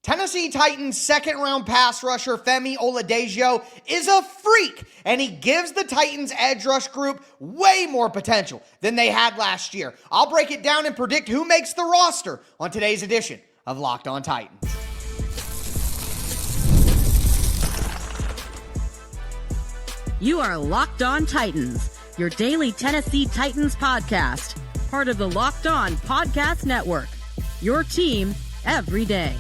Tennessee Titans second-round pass rusher Femi Oladejo is a freak, and he gives the Titans edge rush group way more potential than they had last year. I'll break it down and predict who makes the roster on today's edition of Locked On Titans. You are Locked On Titans, your daily Tennessee Titans podcast, part of the Locked On Podcast Network, your team every day.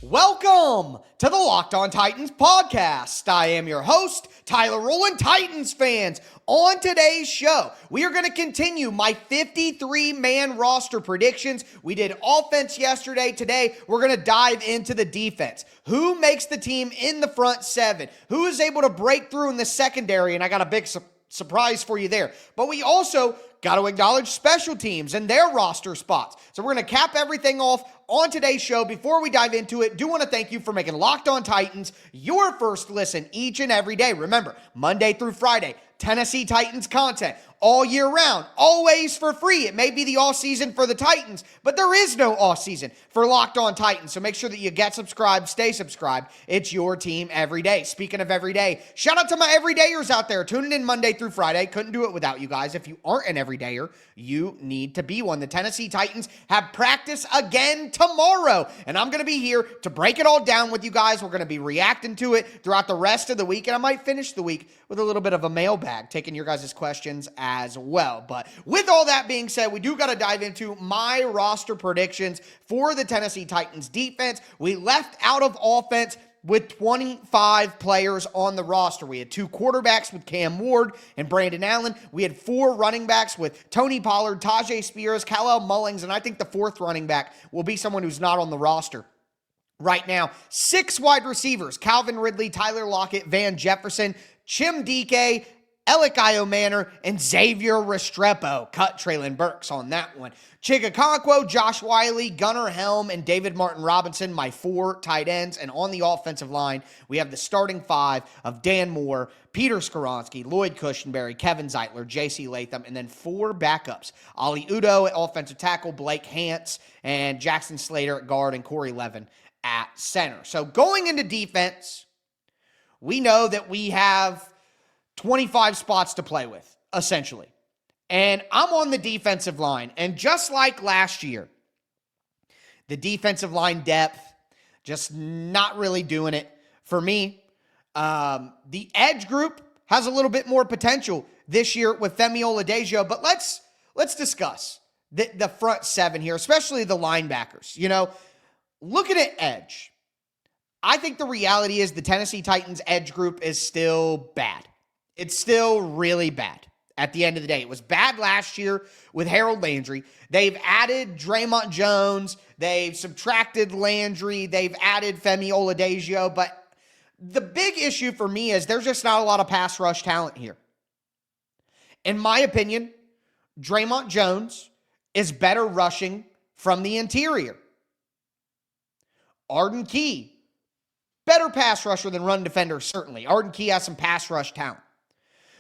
Welcome to the Locked On Titans podcast. I am your host, Tyler Rowland. Titans fans, on today's show, we are going to continue my 53-man roster predictions. We did offense yesterday. Today, we're going to dive into the defense. Who makes the team in the front seven? Who is able to break through in the secondary? And I got a big surprise for you there. But we also got to acknowledge special teams and their roster spots. So we're going to cap everything off on today's show. Before we dive into it, do want to thank you for making Locked On Titans your first listen each and every day. Remember, Monday through Friday, Tennessee Titans content all year round, always for free. It may be the off season for the Titans, but there is no off season for Locked On Titans. So make sure that you get subscribed, stay subscribed. It's your team every day. Speaking of every day, shout out to my everydayers out there tuning in Monday through Friday. Couldn't do it without you guys. If you aren't an everydayer, you need to be one. The Tennessee Titans have practice again tomorrow, and I'm going to be here to break it all down with you guys. We're going to be reacting to it throughout the rest of the week, and I might finish the week with a little bit of a mailbag, taking your guys' questions as well. But with all that being said, we do got to dive into my roster predictions for the Tennessee Titans defense. We left out of offense with 25 players on the roster. We had 2 quarterbacks with Cam Ward and Brandon Allen. We had 4 running backs with Tony Pollard, Tajay Spears, Khalil Mullings, and I think the 4th running back will be someone who's not on the roster right now. 6 wide receivers: Calvin Ridley, Tyler Lockett, Van Jefferson, Chim Dike, Alec Iomanner, and Xavier Restrepo. Cut Traylon Burks on that one. Chigakonkwo, Josh Wiley, Gunnar Helm, and David Martin Robinson, my 4 tight ends. And on the offensive line, we have the starting 5 of Dan Moore, Peter Skoronski, Lloyd Cushenberry, Kevin Zeitler, J.C. Latham, and then 4 backups: Ali Udoh at offensive tackle, Blake Hance, and Jackson Slater at guard, and Corey Levin at center. So going into defense, we know that we have 25 spots to play with, essentially. And I'm on the defensive line. And just like last year, the defensive line depth, just not really doing it for me. The edge group has a little bit more potential this year with Femi Oladejo. But let's discuss the front 7 here, especially the linebackers. You know, looking at edge, I think the reality is the Tennessee Titans edge group is still bad. It's still really bad at the end of the day. It was bad last year with Harold Landry. They've added Draymond Jones. They've subtracted Landry. They've added Femi Oladejo. But the big issue for me is there's just not a lot of pass rush talent here. In my opinion, Draymond Jones is better rushing from the interior. Arden Key, better pass rusher than run defender, certainly. Arden Key has some pass rush talent.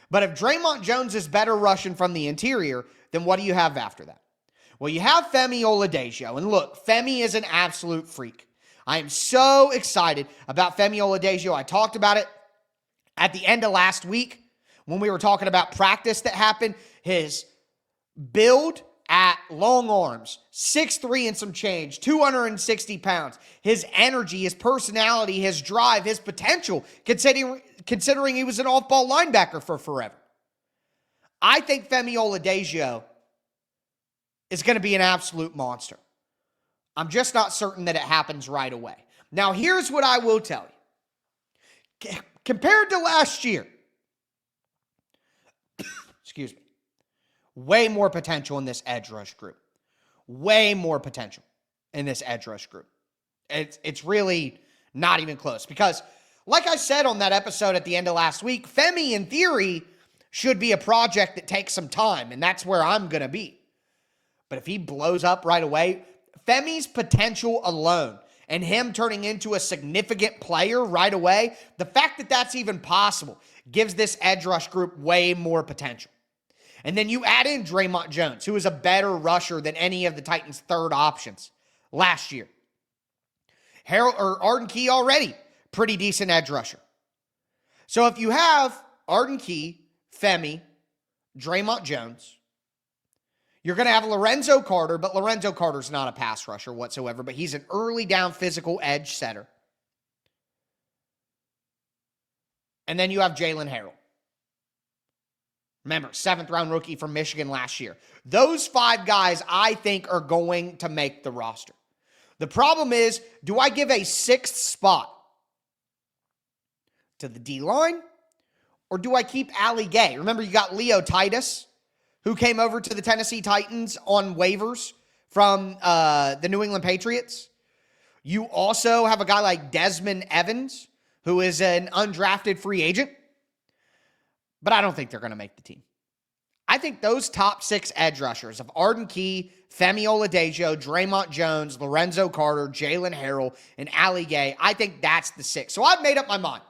But if Draymond Jones is better rushing from the interior, then what do you have after that? Well, you have Femi Oladejo. And look, Femi is an absolute freak. I am so excited about Femi Oladejo. I talked about it at the end of last week when we were talking about practice that happened. His build at long arms, 6'3" and some change, 260 pounds. His energy, his personality, his drive, his potential, considering he was an off-ball linebacker for forever. I think Femi Oladejo is going to be an absolute monster. I'm just not certain that it happens right away. Now, here's what I will tell you. Compared to last year, excuse me, way more potential in this edge rush group. Way more potential in this edge rush group. It's really not even close. Because, like I said on that episode at the end of last week, Femi, in theory, should be a project that takes some time. And that's where I'm going to be. But if he blows up right away, Femi's potential alone and him turning into a significant player right away, the fact that that's even possible gives this edge rush group way more potential. And then you add in Draymond Jones, who is a better rusher than any of the Titans' third options last year. Arden Key already, pretty decent edge rusher. So if you have Arden Key, Femi, Draymond Jones, you're going to have Lorenzo Carter, but Lorenzo Carter's not a pass rusher whatsoever, but he's an early down physical edge setter. And then you have Jalen Harrell. Remember, 7th-round rookie from Michigan last year. Those 5 guys, I think, are going to make the roster. The problem is, do I give a 6th spot to the D-line, or do I keep Ali Gay? Remember, you got Leo Titus, who came over to the Tennessee Titans on waivers from the New England Patriots. You also have a guy like Desmond Evans, who is an undrafted free agent. But I don't think they're going to make the team. I think those top 6 edge rushers of Arden Key, Femi Oladejo, Draymond Jones, Lorenzo Carter, Jalen Harrell, and Ali Gay, I think that's the 6. So I've made up my mind.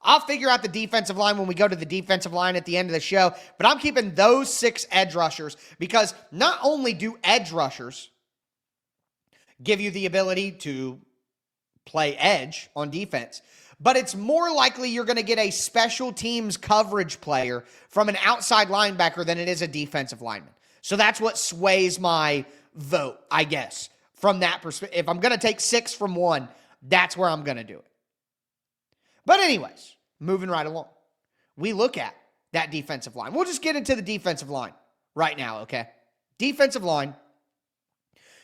I'll figure out the defensive line when we go to the defensive line at the end of the show, but I'm keeping those 6 edge rushers because not only do edge rushers give you the ability to play edge on defense, but it's more likely you're going to get a special teams coverage player from an outside linebacker than it is a defensive lineman. So that's what sways my vote, I guess, from that perspective. If I'm going to take 6 from one, that's where I'm going to do it. But anyways, moving right along, we look at that defensive line. We'll just get into the defensive line right now, okay? Defensive line,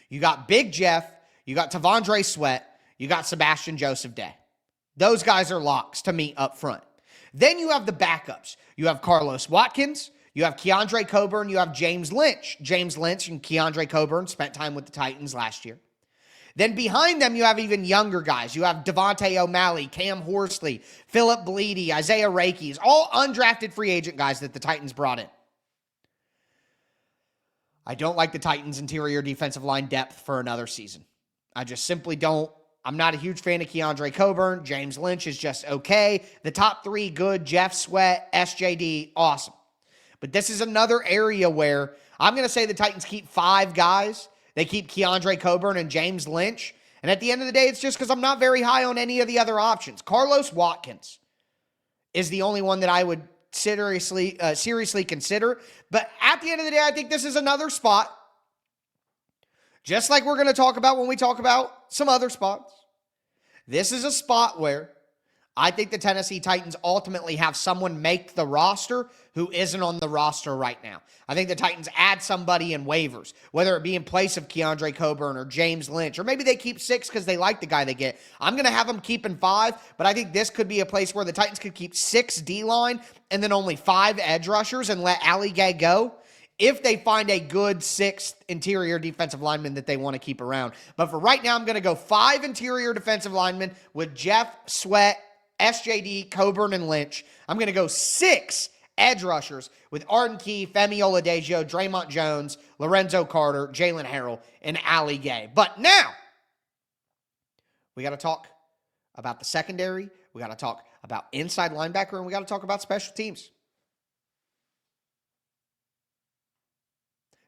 you got Big Jeff, you got Tavondre Sweat, you got Sebastian Joseph Day. Those guys are locks to me up front. Then you have the backups. You have Carlos Watkins, you have Keandre Coburn, you have James Lynch. James Lynch and Keandre Coburn spent time with the Titans last year. Then behind them, you have even younger guys. You have Devontae O'Malley, Cam Horsley, Philip Bleedy, Isaiah Rakes, all undrafted free agent guys that the Titans brought in. I don't like the Titans' interior defensive line depth for another season. I just simply don't. I'm not a huge fan of Keandre Coburn. James Lynch is just okay. The top 3, good. Jeff Sweat, SJD, awesome. But this is another area where I'm going to say the Titans keep 5 guys. They keep Keandre Coburn and James Lynch. And at the end of the day, it's just because I'm not very high on any of the other options. Carlos Watkins is the only one that I would seriously consider. But at the end of the day, I think this is another spot, just like we're going to talk about when we talk about some other spots. This is a spot where I think the Tennessee Titans ultimately have someone make the roster who isn't on the roster right now. I think the Titans add somebody in waivers, whether it be in place of Keandre Coburn or James Lynch, or maybe they keep 6 because they like the guy they get. I'm going to have them keeping 5, but I think this could be a place where the Titans could keep 6 D-line and then only 5 edge rushers and let Ali Gay go if they find a good 6th interior defensive lineman that they want to keep around. But for right now, I'm going to go 5 interior defensive linemen with Jeff, Sweat, SJD, Coburn, and Lynch. I'm going to go 6 edge rushers with Arden Key, Femi Oladejo, Draymond Jones, Lorenzo Carter, Jalen Harrell, and Ali Gay. But now, we got to talk about the secondary. We got to talk about inside linebacker, and we got to talk about special teams.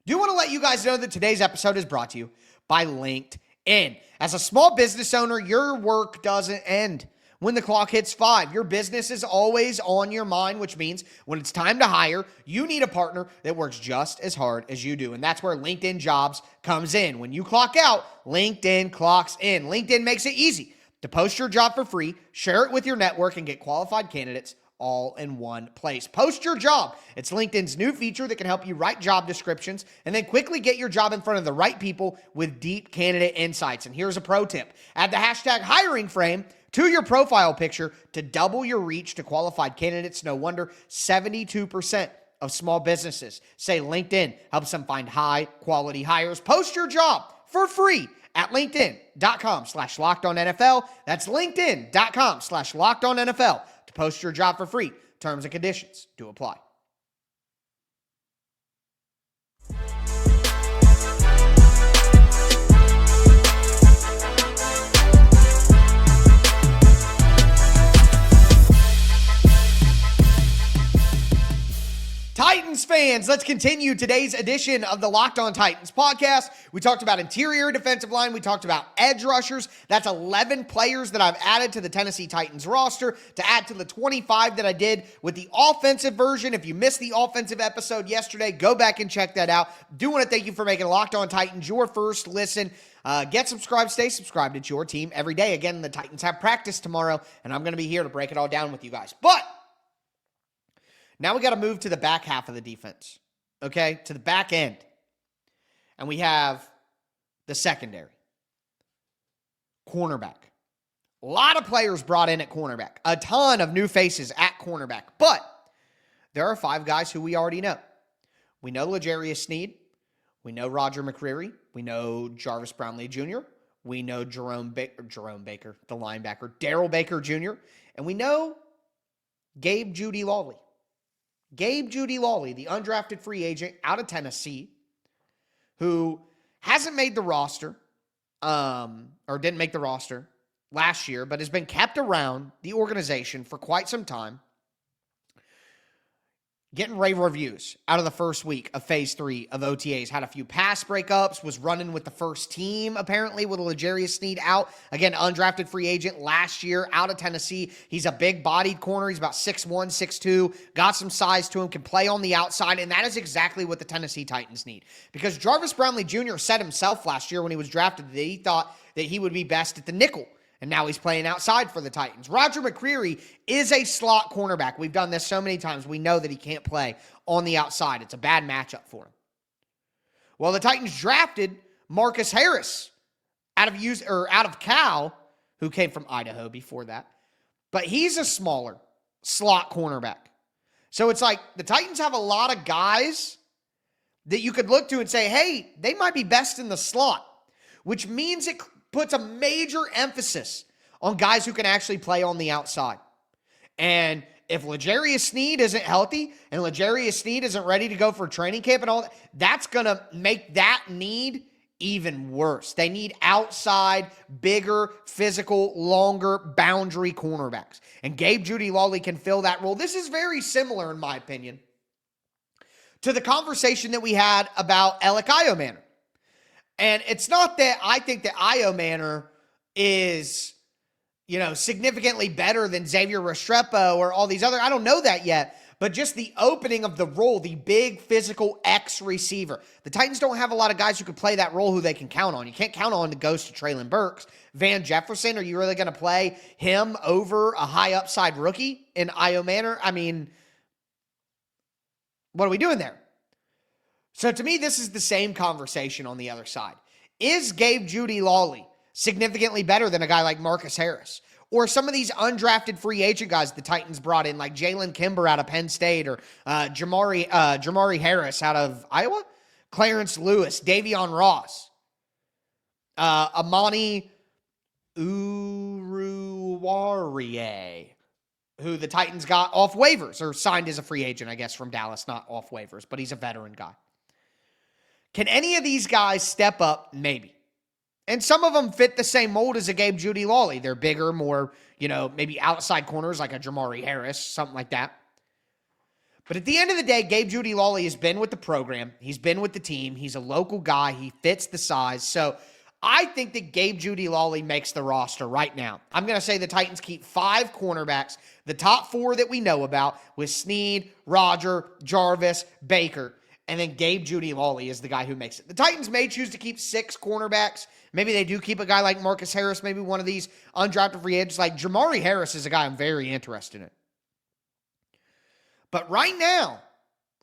Do want to let you guys know that today's episode is brought to you by LinkedIn. As a small business owner, your work doesn't end when the clock hits 5. Your business is always on your mind, which means when it's time to hire, you need a partner that works just as hard as you do. And that's where LinkedIn Jobs comes in. When you clock out, LinkedIn clocks in. LinkedIn makes it easy to post your job for free, share it with your network, and get qualified candidates all in one place. Post your job. It's LinkedIn's new feature that can help you write job descriptions and then quickly get your job in front of the right people with deep candidate insights. And here's a pro tip. Add the hashtag hiring frame to your profile picture to double your reach to qualified candidates. No wonder 72% of small businesses say LinkedIn helps them find high quality hires. Post your job for free at linkedin.com/lockedonnfl. That's linkedin.com/lockedonnfl to post your job for free. Terms and conditions do apply. Titans fans, fans, let's continue today's edition of the Locked On Titans podcast. We talked about interior defensive line. We talked about edge rushers. That's 11 players that I've added to the Tennessee Titans roster to add to the 25 that I did with the offensive version. If you missed the offensive episode yesterday, go back and check that out. Do want to thank you for making Locked On Titans your first listen. Get subscribed, stay subscribed. It's your team every day. Again, the Titans have practice tomorrow, and I'm going to be here to break it all down with you guys. But now we got to move to the back half of the defense, okay, to the back end. And we have the secondary. Cornerback. A lot of players brought in at cornerback. A ton of new faces at cornerback. But there are 5 guys who we already know. We know L'Jarius Sneed. We know Roger McCreary. We know Jarvis Brownlee Jr. We know Jerome Baker, the linebacker, Darrell Baker Jr. And we know Gabe Juedy-Lally. Gabe Juedy-Lally, the undrafted free agent out of Tennessee, who hasn't made the roster, or didn't make the roster last year, but has been kept around the organization for quite some time, getting rave reviews out of the first week of Phase 3 of OTAs. Had a few pass breakups, was running with the first team, apparently, with L'Jarius Sneed out. Again, undrafted free agent last year out of Tennessee. He's a big-bodied corner. He's about 6'1", 6'2", got some size to him, can play on the outside, and that is exactly what the Tennessee Titans need. Because Jarvis Brownlee Jr. said himself last year when he was drafted that he thought that he would be best at the nickel. And now he's playing outside for the Titans. Roger McCreary is a slot cornerback. We've done this so many times. We know that he can't play on the outside. It's a bad matchup for him. Well, the Titans drafted Marcus Harris out of Cal, who came from Idaho before that. But he's a smaller slot cornerback. So it's like the Titans have a lot of guys that you could look to and say, hey, they might be best in the slot, which means it puts a major emphasis on guys who can actually play on the outside. And if L'Jarius Sneed isn't healthy and L'Jarius Sneed isn't ready to go for training camp and all that, that's going to make that need even worse. They need outside, bigger, physical, longer boundary cornerbacks. And Gabe Juedy-Lally can fill that role. This is very similar, in my opinion, to the conversation that we had about Alec Iomanner. And it's not that I think that Io Manor is, significantly better than Xavier Restrepo or all these other. I don't know that yet. But just the opening of the role, the big physical X receiver. The Titans don't have a lot of guys who can play that role who they can count on. You can't count on the ghost of Treylon Burks. Van Jefferson, are you really going to play him over a high upside rookie in Io Manor? I mean, what are we doing there? So to me, this is the same conversation on the other side. Is Gabe Juedy-Lally significantly better than a guy like Marcus Harris? Or some of these undrafted free agent guys the Titans brought in, like Jalen Kimber out of Penn State, or Jamari Harris out of Iowa? Clarence Lewis, Davion Ross, Amani Uruwarie, who the Titans got off waivers, or signed as a free agent, I guess, from Dallas, not off waivers, but he's a veteran guy. Can any of these guys step up? Maybe. And some of them fit the same mold as a Gabe Juedy-Lally. They're bigger, more, maybe outside corners like a Jamari Harris, something like that. But at the end of the day, Gabe Juedy-Lally has been with the program. He's been with the team. He's a local guy. He fits the size. So I think that Gabe Juedy-Lally makes the roster right now. I'm going to say the Titans keep 5 cornerbacks, the top 4 that we know about, with Sneed, Roger, Jarvis, Baker. And then Gabe Juedy-Lally is the guy who makes it. The Titans may choose to keep 6 cornerbacks. Maybe they do keep a guy like Marcus Harris, maybe one of these undrafted free agents. Like Jamari Harris is a guy I'm very interested in. But right now,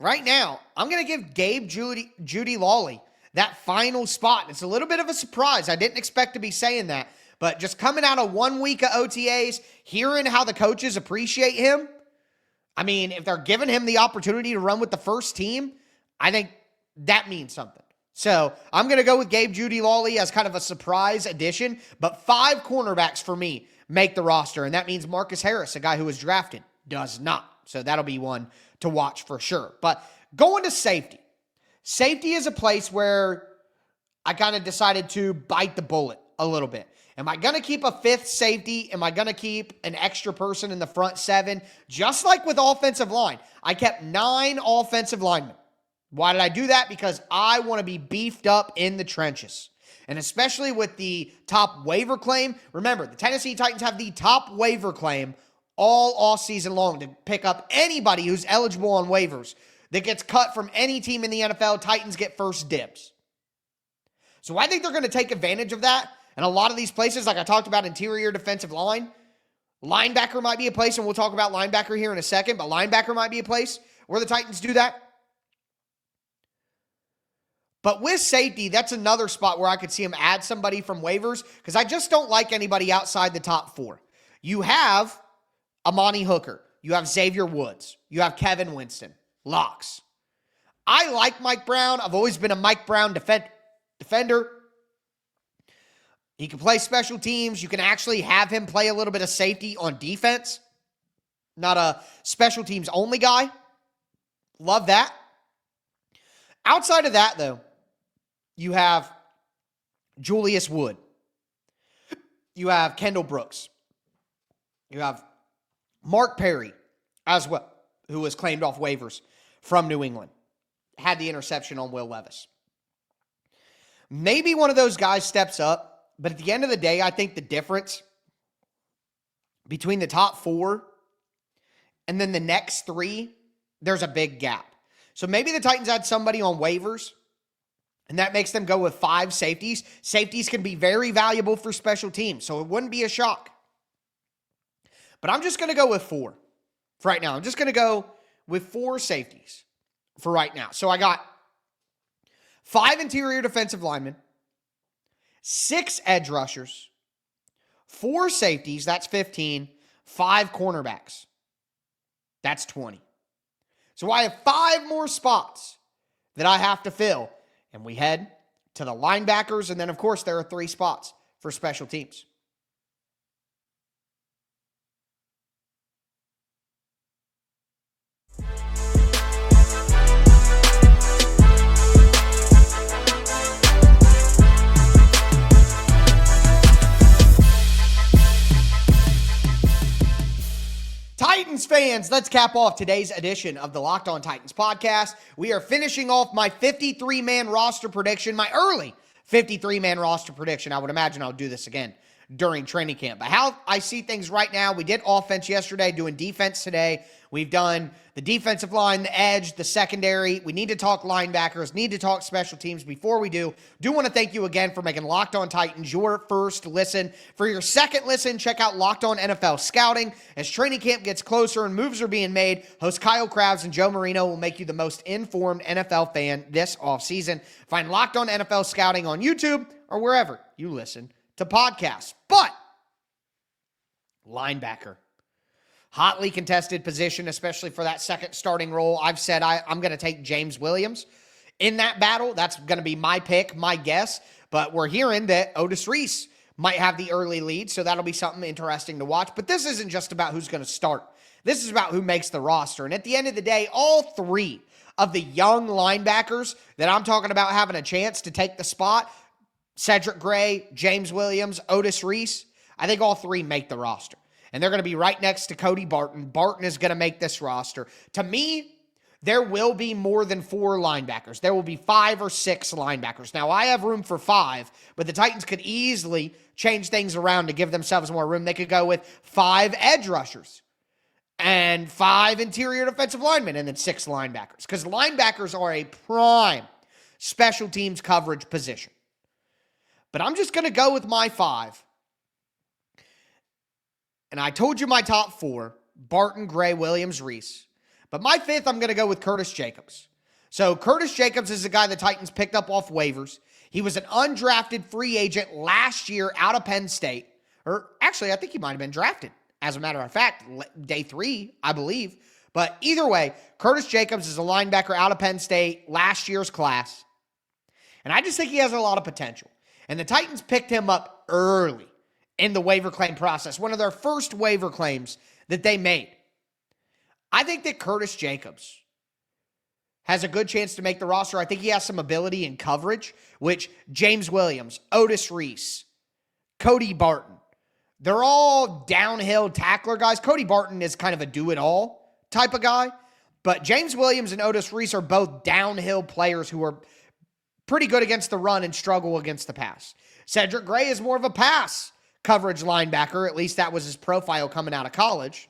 I'm going to give Gabe Juedy-Lally that final spot. It's a little bit of a surprise. I didn't expect to be saying that. But just coming out of 1 week of OTAs, hearing how the coaches appreciate him, I mean, if they're giving him the opportunity to run with the first team, I think that means something. So I'm going to go with Gabe Juedy-Lally as kind of a surprise addition, but 5 cornerbacks for me make the roster, and that means Marcus Harris, a guy who was drafted, does not. So that'll be one to watch for sure. But going to safety. Safety is a place where I kind of decided to bite the bullet a little bit. Am I going to keep a 5th safety? Am I going to keep an extra person in the front 7? Just like with offensive line, I kept 9 offensive linemen. Why did I do that? Because I want to be beefed up in the trenches. And especially with the top waiver claim. Remember, the Tennessee Titans have the top waiver claim all season long to pick up anybody who's eligible on waivers that gets cut from any team in the NFL. Titans get first dibs. So I think they're going to take advantage of that. And a lot of these places, like I talked about, interior defensive line, linebacker might be a place, and we'll talk about linebacker here in a second, but linebacker might be a place where the Titans do that. But with safety, that's another spot where I could see him add somebody from waivers because I just don't like anybody outside the top 4. You have Amani Hooker. You have Xavier Woods. You have Kevin Winston. Locks. I like Mike Brown. I've always been a Mike Brown defender. He can play special teams. You can actually have him play a little bit of safety on defense. Not a special teams only guy. Love that. Outside of that, though, you have Julius Wood. You have Kendall Brooks. You have Mark Perry as well, who was claimed off waivers from New England. Had the interception on Will Levis. Maybe one of those guys steps up, but at the end of the day, I think the difference between the top 4 and then the next 3, there's a big gap. So maybe the Titans had somebody on waivers, and that makes them go with 5 safeties. Safeties can be very valuable for special teams, so it wouldn't be a shock. But I'm just going to go with 4 for right now. I'm just going to go with 4 safeties for right now. So I got 5 interior defensive linemen, 6 edge rushers, 4 safeties, that's 15, 5 cornerbacks, that's 20. So I have 5 more spots that I have to fill. And we head to the linebackers. And then, of course, there are 3 spots for special teams. Titans fans, let's cap off today's edition of the Locked On Titans podcast. We are finishing off my 53-man roster prediction, my early 53-man roster prediction. I would imagine I'll do this again during training camp. But how I see things right now, we did offense yesterday, doing defense today. We've done the defensive line, the edge, the secondary. We need to talk linebackers, need to talk special teams. Before we do want to thank you again for making Locked On Titans your first listen. For your second listen, check out Locked On NFL Scouting. As training camp gets closer and moves are being made, hosts Kyle Krabs and Joe Marino will make you the most informed NFL fan this offseason. Find Locked On NFL Scouting on YouTube or wherever you listen to podcasts. But linebacker, hotly contested position, especially for that second starting role. I've said I'm going to take James Williams in that battle. That's going to be my pick, my guess. But we're hearing that Otis Reese might have the early lead, so that'll be something interesting to watch. But this isn't just about who's going to start. This is about who makes the roster. And at the end of the day, all 3 of the young linebackers that I'm talking about having a chance to take the spot, Cedric Gray, James Williams, Otis Reese, I think all 3 make the roster. And they're going to be right next to Cody Barton. Barton is going to make this roster. To me, there will be more than 4 linebackers. There will be 5 or 6 linebackers. Now, I have room for 5, but the Titans could easily change things around to give themselves more room. They could go with 5 edge rushers and 5 interior defensive linemen and then 6 linebackers. Because linebackers are a prime special teams coverage position. But I'm just going to go with my 5. And I told you my top 4, Barton, Gray, Williams, Reese. But my 5th, I'm going to go with Curtis Jacobs. So Curtis Jacobs is the guy the Titans picked up off waivers. He was an undrafted free agent last year out of Penn State. Or actually, I think he might have been drafted. As a matter of fact, day 3, I believe. But either way, Curtis Jacobs is a linebacker out of Penn State, last year's class. And I just think he has a lot of potential. And the Titans picked him up early in the waiver claim process, one of their first waiver claims that they made. I think that Curtis Jacobs has a good chance to make the roster. I think he has some ability in coverage, which James Williams, Otis Reese, Cody Barton, they're all downhill tackler guys. Cody Barton is kind of a do-it-all type of guy. But James Williams and Otis Reese are both downhill players who are pretty good against the run and struggle against the pass. Cedric Gray is more of a pass coverage linebacker. At least that was his profile coming out of college.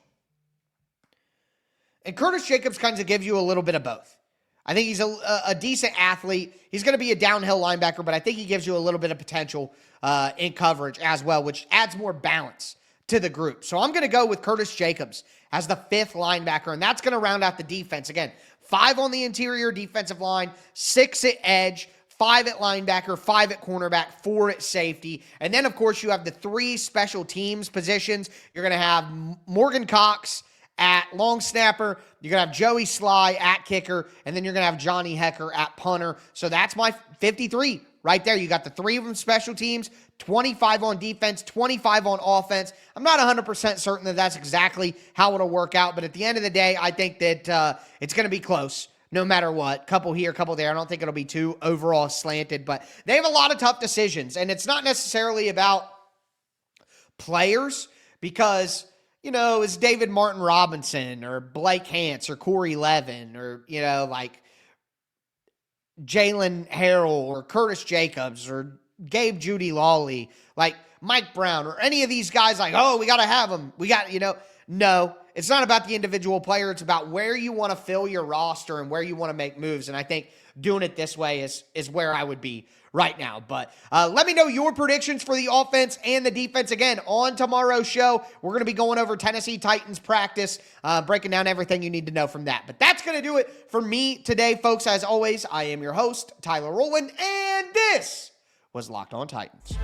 And Curtis Jacobs kind of gives you a little bit of both. I think he's a decent athlete. He's going to be a downhill linebacker, but I think he gives you a little bit of potential in coverage as well, which adds more balance to the group. So I'm going to go with Curtis Jacobs as the 5th linebacker, and that's going to round out the defense. Again, 5 on the interior defensive line, 6 at edge, 5 at linebacker, 5 at cornerback, 4 at safety. And then, of course, you have the 3 special teams positions. You're going to have Morgan Cox at long snapper. You're going to have Joey Sly at kicker, and then you're going to have Johnny Hecker at punter. So that's my 53 right there. You got the 3 of them special teams, 25 on defense, 25 on offense. I'm not 100% certain that that's exactly how it'll work out, but at the end of the day, I think that it's going to be close no matter what. Couple here, couple there. I don't think it'll be too overall slanted, but they have a lot of tough decisions, and it's not necessarily about players because, you know, it's David Martin Robinson or Blake Hance or Corey Levin or, you know, like Jalen Harrell or Curtis Jacobs or Gabe Juedy-Lally, like Mike Brown or any of these guys like, oh, we got to have them. We got, you know, no, it's not about the individual player. It's about where you want to fill your roster and where you want to make moves. And I think doing it this way is where I would be right now. But let me know your predictions for the offense and the defense. Again, on tomorrow's show, we're going to be going over Tennessee Titans practice, breaking down everything you need to know from that. But that's going to do it for me today, folks. As always, I am your host, Tyler Rowland, and this was Locked On Titans.